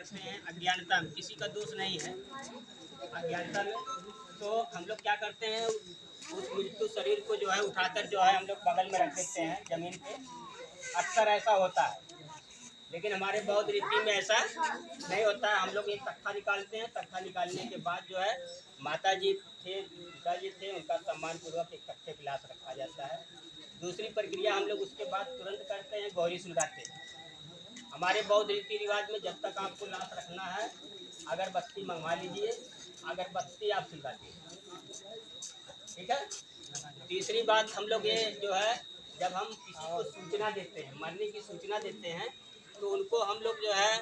करते हैं अज्ञानता में, किसी का दोष नहीं है अज्ञानता में। तो हम लोग क्या करते हैं, उस मृत्यु शरीर को जो है उठाकर जो है हम लोग बगल में रख देते हैं जमीन पे। अक्सर ऐसा होता है, लेकिन हमारे बौद्ध रीति में ऐसा नहीं होता है। हम लोग एक तख्ता निकालते हैं, तख्ता निकालने के बाद जो है माता जी थे, पिताजी थे, उनका सम्मान पूर्वक एक तख्ते पे लाश रखा जाता है। दूसरी प्रक्रिया हम लोग उसके बाद तुरंत करते हैं, गौरी सुलगाते हैं। हमारे बौद्ध रीति रिवाज में जब तक आपको लाश रखना है, अगरबत्ती मंगवा लीजिए, अगरबत्ती आप सुलगाते हैं, ठीक है। तीसरी बात हम लोग ये जो है, जब हम किसी को सूचना देते हैं, मरने की सूचना देते हैं, तो उनको हम लोग जो है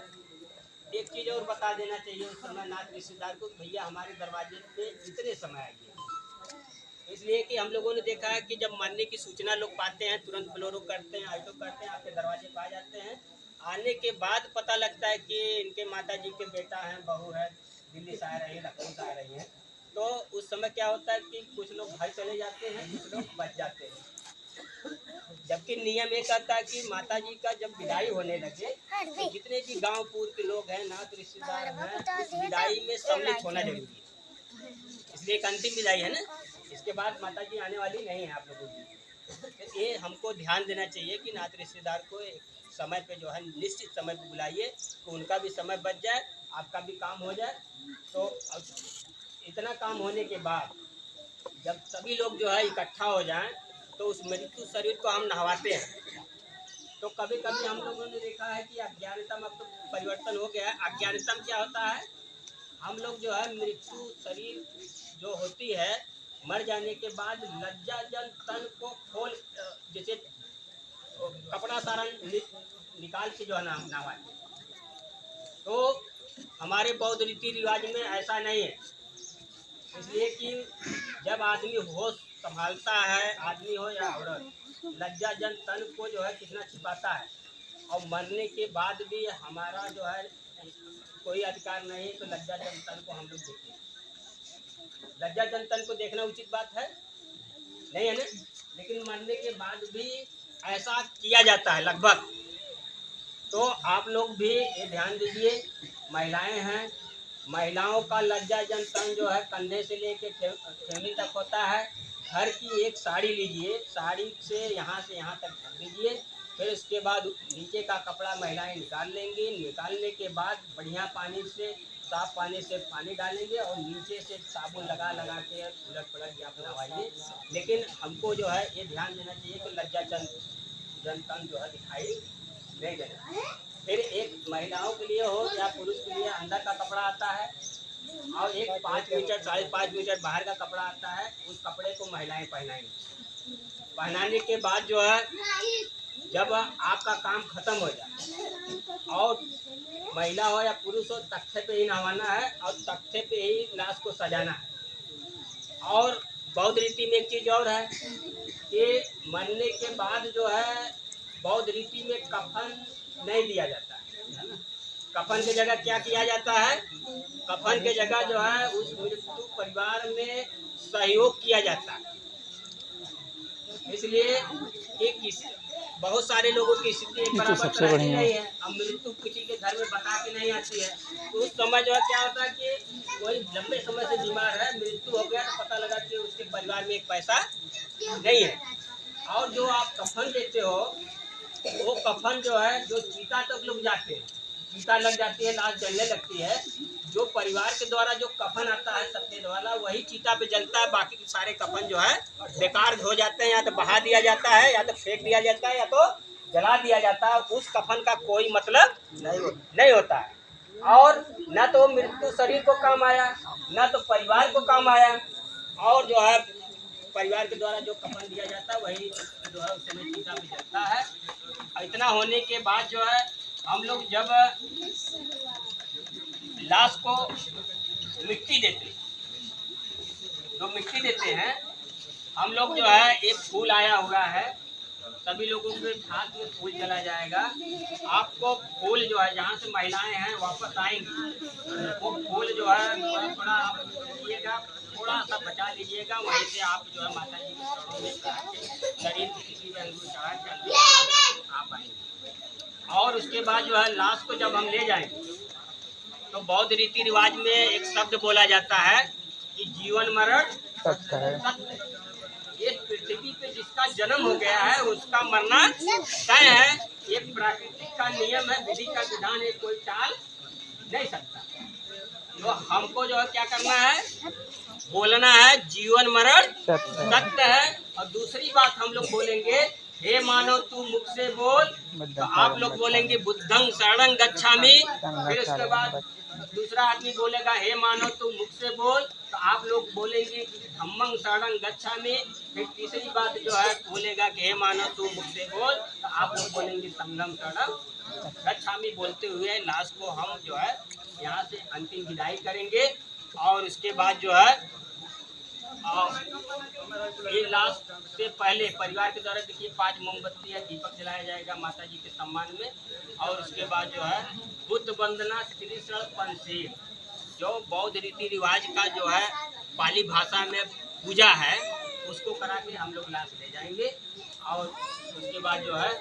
एक चीज़ और बता देना चाहिए उस समय नात रिश्तेदार को, भैया हमारे दरवाजे पे इतने समय आइए। इसलिए कि हम लोगों ने देखा है कि जब मरने की सूचना लोग पाते हैं, तुरंत फ्लोरो करते हैं, ऑटो करते हैं, आपके दरवाजे पर आ जाते हैं। आने के बाद पता लगता है कि इनके माता जी के बेटा हैं, बहू है, दिल्ली से आ रही है, लखनऊ से आ रही हैं। तो उस समय क्या होता है कि कुछ लोग भाई चले जाते हैं, कुछ लोग बच जाते हैं। जबकि नियम ये कहता है कि माता जी का जब विदाई होने लगे, तो जितने भी गांव पूर के लोग हैं, नात रिश्तेदार हैं, उस विदाई में सम्मिलित होना जरूरी है। इसलिए एक अंतिम विदाई है ना, इसके बाद माता जी आने वाली नहीं है आप लोगों की। तो ये हमको ध्यान देना चाहिए कि नात रिश्तेदार को समय पे जो है निश्चित समय पे बुलाइए, तो उनका भी समय बच जाए, आपका भी काम हो जाए। तो इतना काम होने के बाद जब सभी लोग जो है इकट्ठा हो जाएं, तो उस मृत्यु शरीर को हम नहवाते हैं। तो कभी कभी हम लोगों ने देखा है कि अज्ञानता में अब तो परिवर्तन हो गया है। अज्ञानता में क्या होता है, हम लोग जो है मृत्यु शरीर जो होती है, मर जाने के बाद लज्जाजन तन को खोल, जैसे कपड़ा सारा निकाल के जो है नहवाते। तो हमारे बौद्ध रीति रिवाज में ऐसा नहीं है। इसलिए कि जब आदमी होश संभालता है, आदमी हो या औरत, लज्जाजन तन को जो है कितना छिपाता है। और मरने के बाद भी हमारा जो है कोई अधिकार नहीं, तो लज्जाजन तन को हम लोग देखते हैं। लज्जाजन तन को देखना उचित बात है नहीं है ना, लेकिन मरने के बाद भी ऐसा किया जाता है लगभग। तो आप लोग भी ये ध्यान दीजिए, महिलाएं हैं, महिलाओं का लज्जाजन तन जो है कंधे से लेके ठेवनी तक होता है। घर की एक साड़ी लीजिए, साड़ी से यहाँ तक ढक दीजिए। फिर उसके बाद नीचे का कपड़ा महिलाएं निकाल लेंगी। निकालने के बाद बढ़िया पानी से, साफ पानी से पानी डालेंगे और नीचे से साबुन लगा लगा के उलट पलट आप नहवाइए। लेकिन हमको जो है ये ध्यान देना चाहिए कि लज्जाजन तन जो है दिखाई नहीं देना। फिर एक महिलाओं के लिए हो या पुरुष के लिए अंदर का कपड़ा आता है, और एक 5 मीटर 5.5 मीटर बाहर का कपड़ा आता है। उस कपड़े को महिलाएं पहनाएंगी। पहनाने के बाद जो है जब आपका काम खत्म हो जाए, और महिला हो या पुरुष हो, तख्ते पे ही नहवाना है और तख्ते पे ही लाश को सजाना है। और बौद्ध रीति में एक चीज़ और है कि मरने के बाद जो है बौद्ध रीति में कफन नहीं दिया जाता है ना। कफन की जगह क्या किया जाता है, कफन की जगह जो है उस मृत्यु परिवार में सहयोग किया जाता है। इसलिए कि बहुत सारे लोगों की स्थिति एक बराबर तो रहती नहीं है। अब मृत्यु किसी के घर में बता के नहीं आती है, तो उस समय जो है क्या होता है कि कोई लंबे समय से बीमार है, मृत्यु हो गया, तो पता लगा कि उसके परिवार में एक पैसा नहीं है। और जो आप कफन देते हो, वो कफन जो है जो चीता तक लोग जाते हैं, चीता लग जाती है, लाश जलने लगती है। जो परिवार के द्वारा जो कफन आता है सफेद वाला, वही चीता पे जलता है। बाकी सारे कफन जो है बेकार हो जाते हैं, या तो बहा दिया जाता है, या तो फेंक दिया जाता है, या तो जला दिया जाता है। उस कफन का कोई मतलब नहीं होता है। और न तो मृत्यु शरीर को काम आया, न तो परिवार को काम आया। और जो है परिवार के द्वारा जो कफन दिया जाता है वही जो है उस समय चीता पे जलता है। इतना होने के बाद जो है हम लोग जब लाश को मिट्टी देते हैं, जो मिट्टी देते हैं हम लोग जो है, एक फूल आया हुआ है, सभी लोगों के हाथ में फूल चला जाएगा। आपको फूल जो है जहाँ से महिलाएं हैं वापस आएंगी, वो फूल जो है थोड़ा आप लीजिएगा, थोड़ा सा बचा लीजिएगा। वहीं से आप जो है माता जी के चरणों में चढ़ा के, शरीर को किसी भी अंगूर चढ़ा के आप आएंगे। और उसके बाद जो है लाश को जब हम ले जाएंगे, तो बौद्ध रीति रिवाज में एक शब्द बोला जाता है कि जीवन मरण सत्य है। ये पृथ्वी पे जिसका जन्म हो गया है उसका मरना तय है। ये प्राकृतिक का नियम है, विधि का विधान है, कोई टाल नहीं सकता। तो हमको जो है क्या करना है, बोलना है जीवन मरण सत्य है। और दूसरी बात हम लोग बोलेंगे, हे मानव तू मुख से बोल, तो आप लोग बोलेंगे बुद्धं शरणं गच्छामि। फिर उसके बाद दूसरा आदमी बोलेगा हे मानव तू मुख से बोल, तो आप लोग बोलेंगे धम्मं शरणं गच्छामि। फिर तीसरी बात जो है बोलेगा कि हे मानव तू मुख से बोल, तो आप लोग बोलेंगे संघं शरणं गच्छामि। बोलते हुए लास्ट को हम जो है यहाँ से अंतिम विदाई करेंगे। और उसके बाद जो है ये लास्ट से पहले परिवार के द्वारा देखिए 5 मोमबत्ती या दीपक जलाया जाएगा माता जी के सम्मान में। और उसके बाद जो है बुद्ध वंदना श्रीशरण पंचशील, जो बौद्ध रीति रिवाज का जो है पाली भाषा में पूजा है, उसको करा के हम लोग लास्ट ले जाएंगे। और उसके बाद जो है